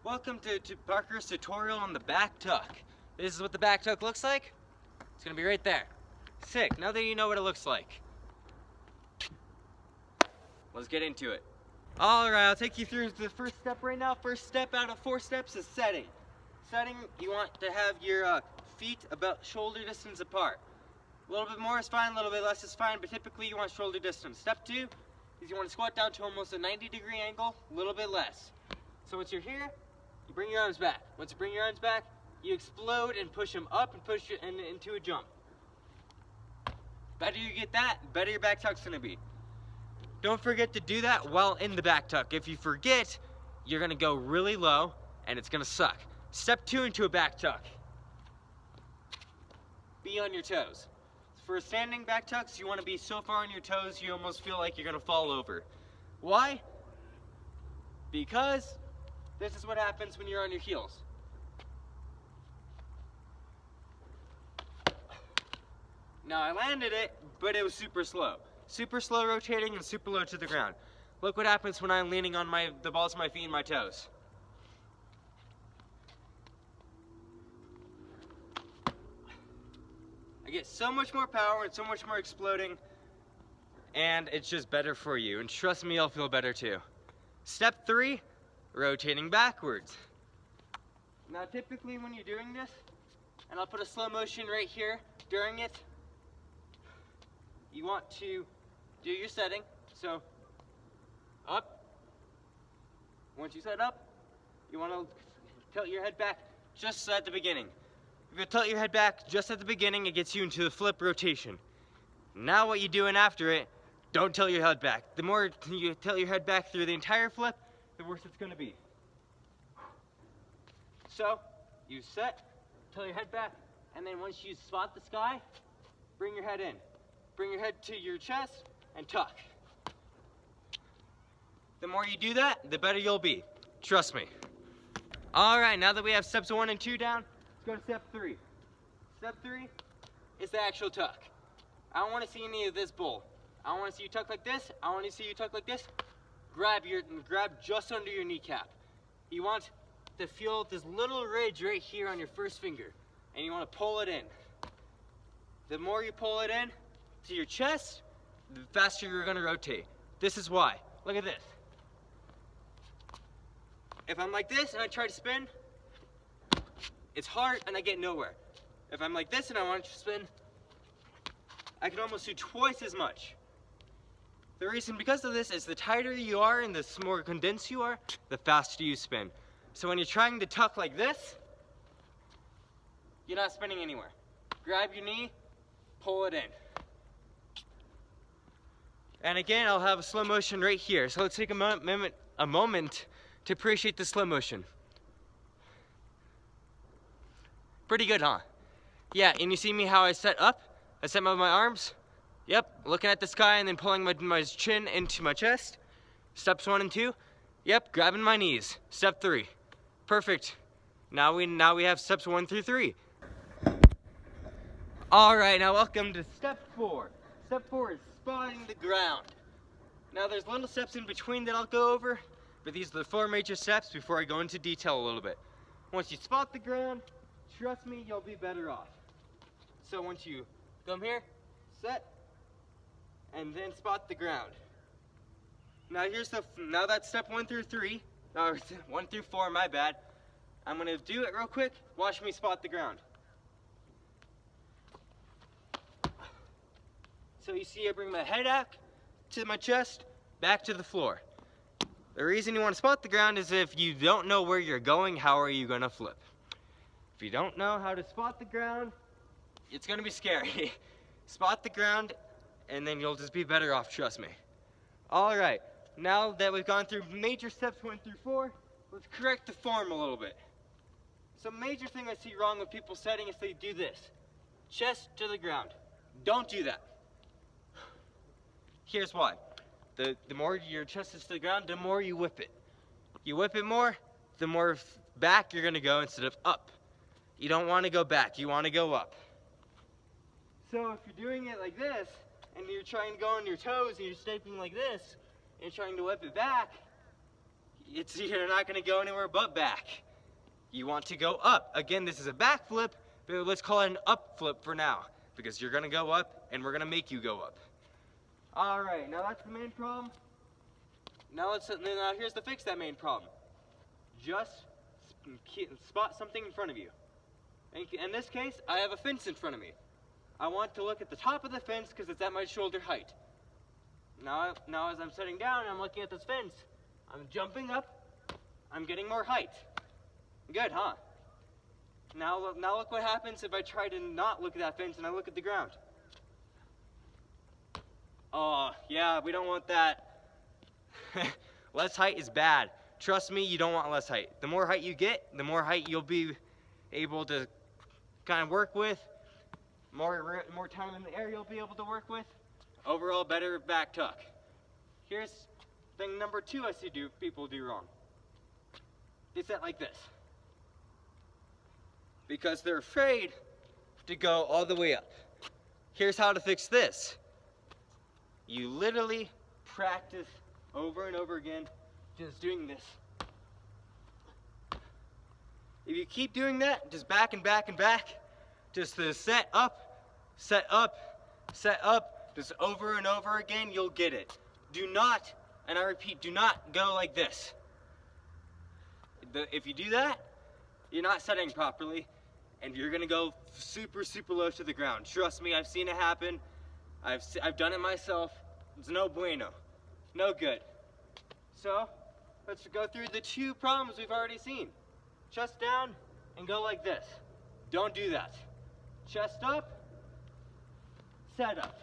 Welcome to Parker's tutorial on the back tuck. This is what the back tuck looks like. It's gonna be right there. Sick, now that you know what it looks like. Let's get into it. Alright, I'll take you through the first step right now. First step out of 4 steps is setting. Setting, you want to have your feet about shoulder distance apart. A little bit more is fine, a little bit less is fine, but typically you want shoulder distance. Step 2 is you want to squat down to almost a 90-degree angle, a little bit less. So once you're here, you bring your arms back. Once you bring your arms back, you explode and push them up and push it into a jump. Better you get that, better your back tuck's gonna be. Don't forget to do that while in the back tuck. If you forget, you're gonna go really low and it's gonna suck. Step 2 into a back tuck. Be on your toes. For standing back tucks, you wanna be so far on your toes you almost feel like you're gonna fall over. Why? Because this is what happens when you're on your heels. Now I landed it, but it was super slow. Super slow rotating and super low to the ground. Look what happens when I'm leaning on the balls of my feet and my toes. I get so much more power and so much more exploding, and it's just better for you. And trust me, I'll feel better too. Step 3, rotating backwards. Now typically when you're doing this, and I'll put a slow motion right here during it, you want to do your setting. So up. Once you set up, you want to tilt your head back just at the beginning. If you tilt your head back just at the beginning, it gets you into the flip rotation. Now what you're doing after it, don't tilt your head back. The more you tilt your head back through the entire flip, the worse it's going to be. So you set, tilt your head back, and then once you spot the sky, bring your head in. Bring your head to your chest and tuck. The more you do that, the better you'll be. Trust me. Alright, now that we have steps 1 and 2 down, let's go to step 3. Step 3 is the actual tuck. I don't want to see any of this bull. I don't want to see you tuck like this. I want to see you tuck like this. Grab just under your kneecap. You want to feel this little ridge right here on your first finger, and you want to pull it in. The more you pull it in to your chest, the faster you're going to rotate. This is why. Look at this. If I'm like this and I try to spin, it's hard and I get nowhere. If I'm like this and I want to spin, I can almost do twice as much. The reason because of this is the tighter you are and the more condensed you are, the faster you spin. So when you're trying to tuck like this, you're not spinning anywhere. Grab your knee, pull it in. And again, I'll have a slow motion right here. So let's take a moment to appreciate the slow motion. Pretty good, huh? Yeah, and you see me how I set up? I set my arms. Yep, looking at the sky and then pulling my chin into my chest. Steps 1 and 2. Yep, grabbing my knees. Step 3. Perfect. Now we have steps 1 through 3. Alright, now welcome to step 4. Step 4 is spotting the ground. Now there's little steps in between that I'll go over, but these are the 4 major steps before I go into detail a little bit. Once you spot the ground, trust me, you'll be better off. So once you come here, set, and then spot the ground. Now now that's step 1 through 3, or 1 through 4, my bad. I'm gonna do it real quick, watch me spot the ground. So you see I bring my head back to my chest, back to the floor. The reason you want to spot the ground is if you don't know where you're going, how are you gonna flip? If you don't know how to spot the ground, it's gonna be scary. Spot the ground, and then you'll just be better off, trust me. Alright, now that we've gone through major steps 1 through 4, let's correct the form a little bit. Some major thing I see wrong with people setting is they do this. Chest to the ground. Don't do that. Here's why. The more your chest is to the ground, the more you whip it. You whip it more, the more back you're gonna go instead of up. You don't wanna go back, you wanna go up. So if you're doing it like this, and you're trying to go on your toes, and you're stepping like this, and you're trying to whip it back, you're not gonna go anywhere but back. You want to go up. Again, this is a backflip, but let's call it an up flip for now, because you're gonna go up and we're gonna make you go up. All right, now that's the main problem. Now here's to fix that main problem. Just spot something in front of you. In this case, I have a fence in front of me. I want to look at the top of the fence because it's at my shoulder height. Now as I'm sitting down and I'm looking at this fence, I'm jumping up, I'm getting more height. Good, huh? Now look what happens if I try to not look at that fence and I look at the ground. Oh, yeah, we don't want that. Less height is bad. Trust me, you don't want less height. The more height you get, the more height you'll be able to kind of work with. More time in the air you'll be able to work with. Overall, better back tuck. Here's thing number 2 I see people do wrong. They set like this. Because they're afraid to go all the way up. Here's how to fix this. You literally practice over and over again just doing this. If you keep doing that, just back and back and back, just to set up, set up, set up, just over and over again, you'll get it. Do not, and I repeat, do not go like this. If you do that, you're not setting properly, and you're gonna go super, super low to the ground. Trust me, I've seen it happen. I've done it myself. It's no bueno, no good. So, let's go through the 2 problems we've already seen. Chest down and go like this. Don't do that. Chest up, set up.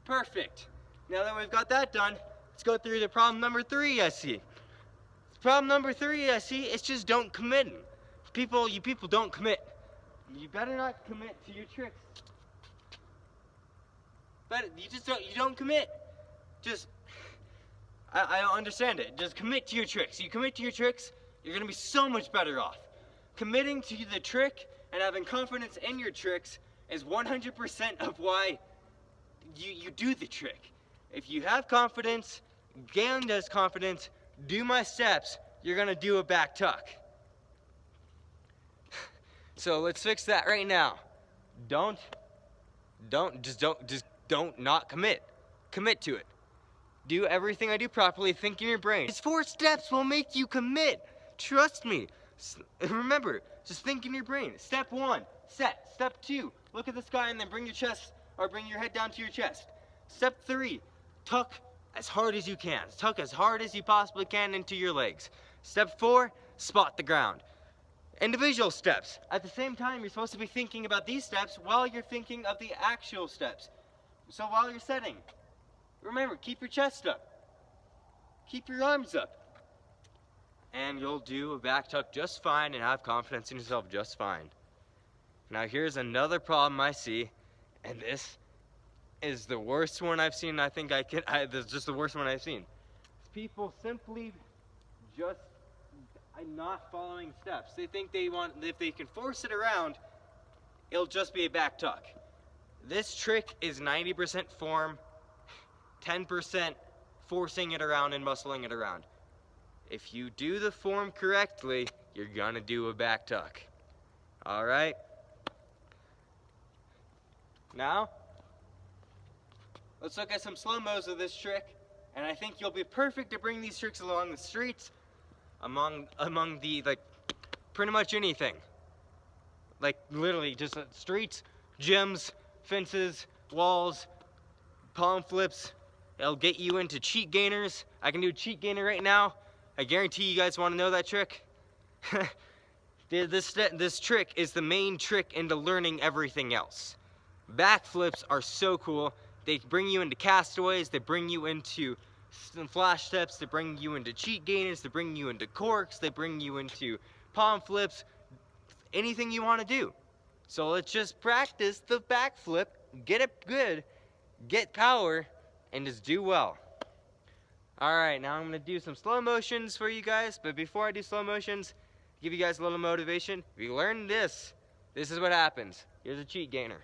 Perfect. Now that we've got that done, let's go through the problem number 3 I see. Problem number 3 I see is just don't commit. You people don't commit. You better not commit to your tricks. But you don't commit. I don't understand it. Just commit to your tricks. You commit to your tricks, you're gonna be so much better off. Committing to the trick and having confidence in your tricks is 100% of why you do the trick. If you have confidence, Galen does confidence, do my steps, you're gonna do a back tuck. So let's fix that right now. Just don't not commit. Commit to it. Do everything I do properly, think in your brain. These 4 steps will make you commit. Trust me. Remember, just think in your brain. Step 1, set. Step 2, look at the sky and then bring your chest, or bring your head down to your chest. Step 3, tuck as hard as you can. Tuck as hard as you possibly can into your legs. Step 4, spot the ground. Individual steps. At the same time, you're supposed to be thinking about these steps while you're thinking of the actual steps. So while you're setting, remember, keep your chest up. Keep your arms up. And you'll do a back tuck just fine and have confidence in yourself just fine. Now here's another problem I see, and this is the worst one I've seen. This is just the worst one I've seen. People simply just not following steps. They think if they can force it around, it'll just be a back tuck. This trick is 90% form, 10% forcing it around and muscling it around. If you do the form correctly, you're gonna do a back tuck. All right? Now, let's look at some slow-mos of this trick, and I think you'll be perfect to bring these tricks along the streets, among the, pretty much anything. Literally, just streets, gyms, fences, walls, palm flips. It'll get you into cheat gainers. I can do a cheat gainer right now. I guarantee you guys want to know that trick. This trick is the main trick into learning everything else. Backflips are so cool. They bring you into castaways, they bring you into flash steps, they bring you into cheat gainers, they bring you into corks, they bring you into palm flips, anything you want to do. So let's just practice the backflip, get it good, get power, and just do well. Alright, now I'm going to do some slow motions for you guys, but before I do slow motions, give you guys a little motivation. If you learn this is what happens. Here's a cheat gainer.